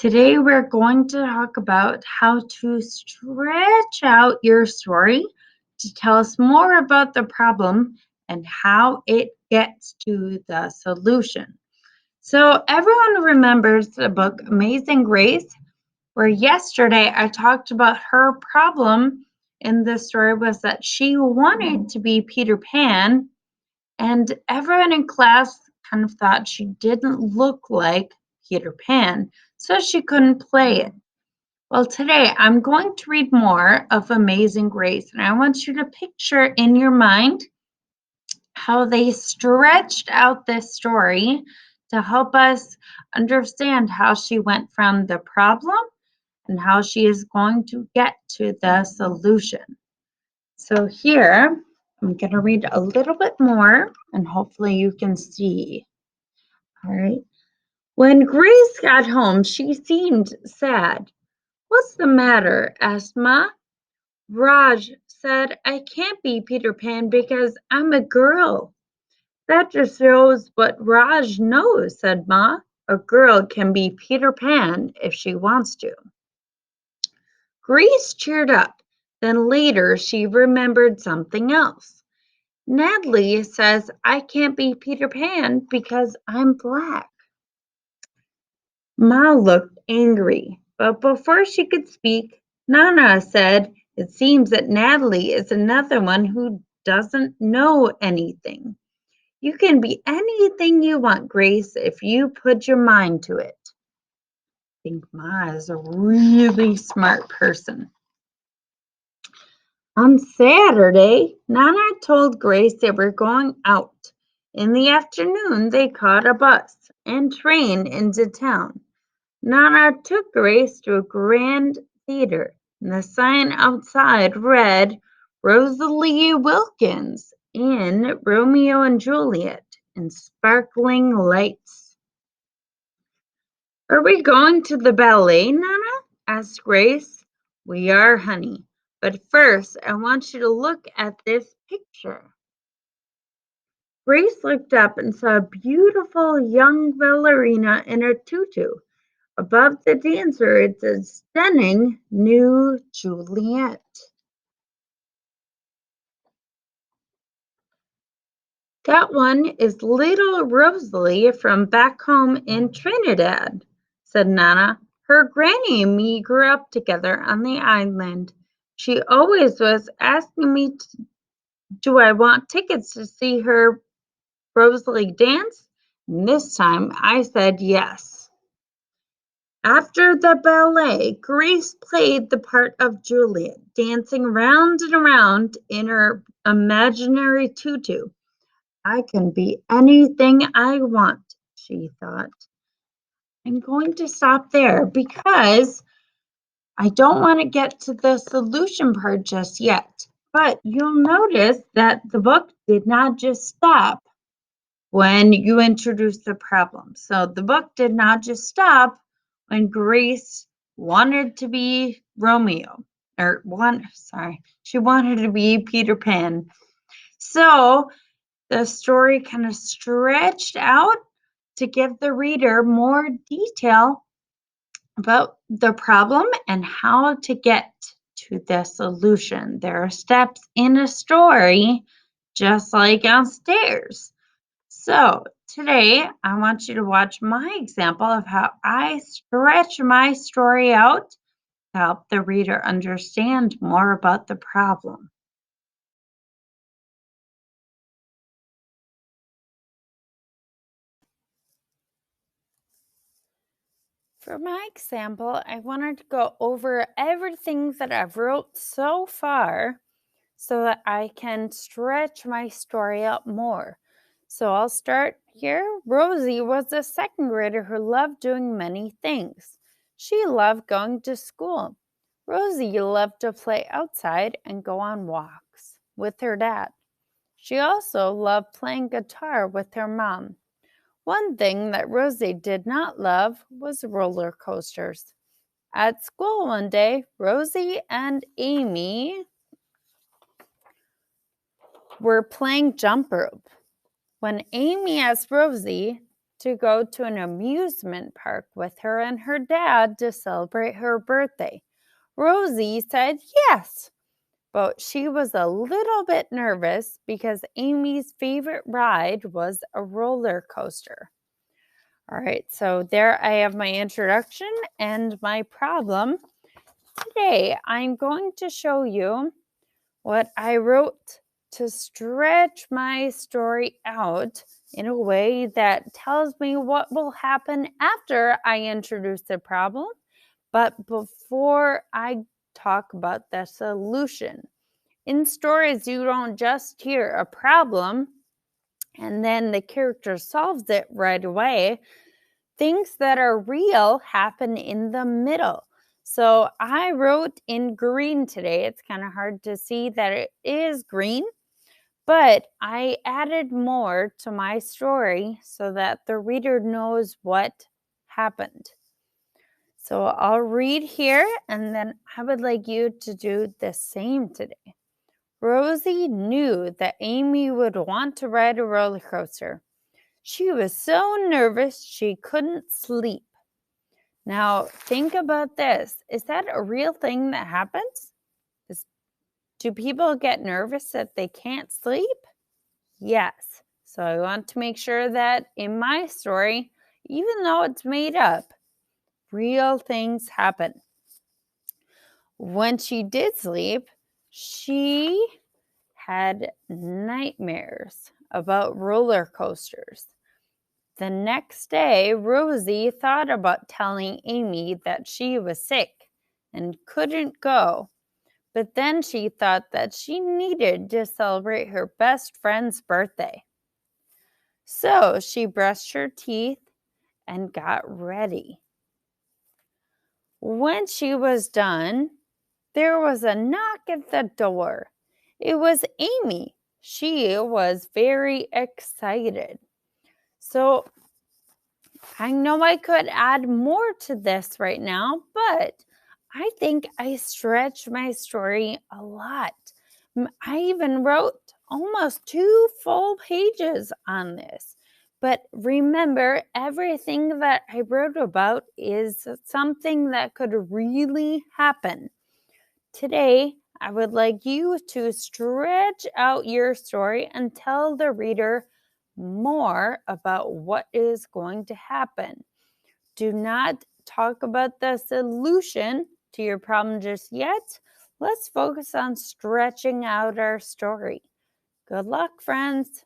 Today, we're going to talk about how to stretch out your story to tell us more about the problem and how it gets to the solution. So, everyone remembers the book Amazing Grace, where yesterday I talked about her problem in this story was that she wanted to be Peter Pan, and everyone in class kind of thought she didn't look like Peter Pan, so she couldn't play it. Well, today I'm going to read more of Amazing Grace, and I want you to picture in your mind how they stretched out this story to help us understand how she went from the problem and how she is going to get to the solution. So here, I'm going to read a little bit more and hopefully you can see. All right. When Grace got home, she seemed sad. What's the matter? Asked Ma. Raj said, I can't be Peter Pan because I'm a girl. That just shows what Raj knows, said Ma. A girl can be Peter Pan if she wants to. Grace cheered up. Then later she remembered something else. Natalie says I can't be Peter Pan because I'm black. Ma looked angry, but before she could speak, Nana said, it seems that Natalie is another one who doesn't know anything. You can be anything you want, Grace, if you put your mind to it. I think Ma is a really smart person. On Saturday, Nana told Grace they were going out. In the afternoon, they caught a bus and train into town. Nana took Grace to a grand theater, and the sign outside read Rosalie Wilkins in Romeo and Juliet in sparkling lights. Are we going to the ballet, Nana? Asked Grace. We are, honey. But first, I want you to look at this picture. Grace looked up and saw a beautiful young ballerina in her tutu. Above the dancer, it said stunning new Juliet. That one is little Rosalie from back home in Trinidad, said Nana. Her granny and me grew up together on the island. She always was asking me, do I want tickets to see her Rosalie dance? And this time I said yes. After the ballet, Grace played the part of Juliet, dancing round and around in her imaginary tutu. I can be anything I want, she thought. I'm going to stop there because I don't want to get to the solution part just yet. But you'll notice that the book did not just stop when you introduce the problem. So the book did not just stop when Grace wanted to be Romeo, she wanted to be Peter Pan. So the story kind of stretched out to give the reader more detail about the problem and how to get to the solution. There are steps in a story, just like on stairs. So today I want you to watch my example of how I stretch my story out to help the reader understand more about the problem. For my example, I wanted to go over everything that I've wrote so far so that I can stretch my story out more. So I'll start here. Rosie was a second grader who loved doing many things. She loved going to school. Rosie loved to play outside and go on walks with her dad. She also loved playing guitar with her mom. One thing that Rosie did not love was roller coasters. At school one day, Rosie and Amy were playing jump rope. When Amy asked Rosie to go to an amusement park with her and her dad to celebrate her birthday. Rosie said yes, but she was a little bit nervous because Amy's favorite ride was a roller coaster. All right, so there I have my introduction and my problem. Today, I'm going to show you what I wrote to stretch my story out in a way that tells me what will happen after I introduce the problem, but before I talk about the solution. In stories, you don't just hear a problem and then the character solves it right away. Things that are real happen in the middle. So I wrote in green today. It's kind of hard to see that it is green, but I added more to my story so that the reader knows what happened. So I'll read here, and then I would like you to do the same today. Rosie knew that Amy would want to ride a roller coaster. She was so nervous she couldn't sleep. Now, think about this. Is that a real thing that happens? Do people get nervous that they can't sleep? Yes. So I want to make sure that in my story, even though it's made up, real things happen. When she did sleep, she had nightmares about roller coasters. The next day, Rosie thought about telling Amy that she was sick and couldn't go, but then she thought that she needed to celebrate her best friend's birthday. So she brushed her teeth and got ready. When she was done, there was a knock at the door. It was Amy. She was very excited. So I know I could add more to this right now, but I think I stretched my story a lot. I even wrote almost 2 full pages on this. But remember, everything that I wrote about is something that could really happen. Today, I would like you to stretch out your story and tell the reader more about what is going to happen. Do not talk about the solution to your problem just yet. Let's focus on stretching out our story. Good luck, friends.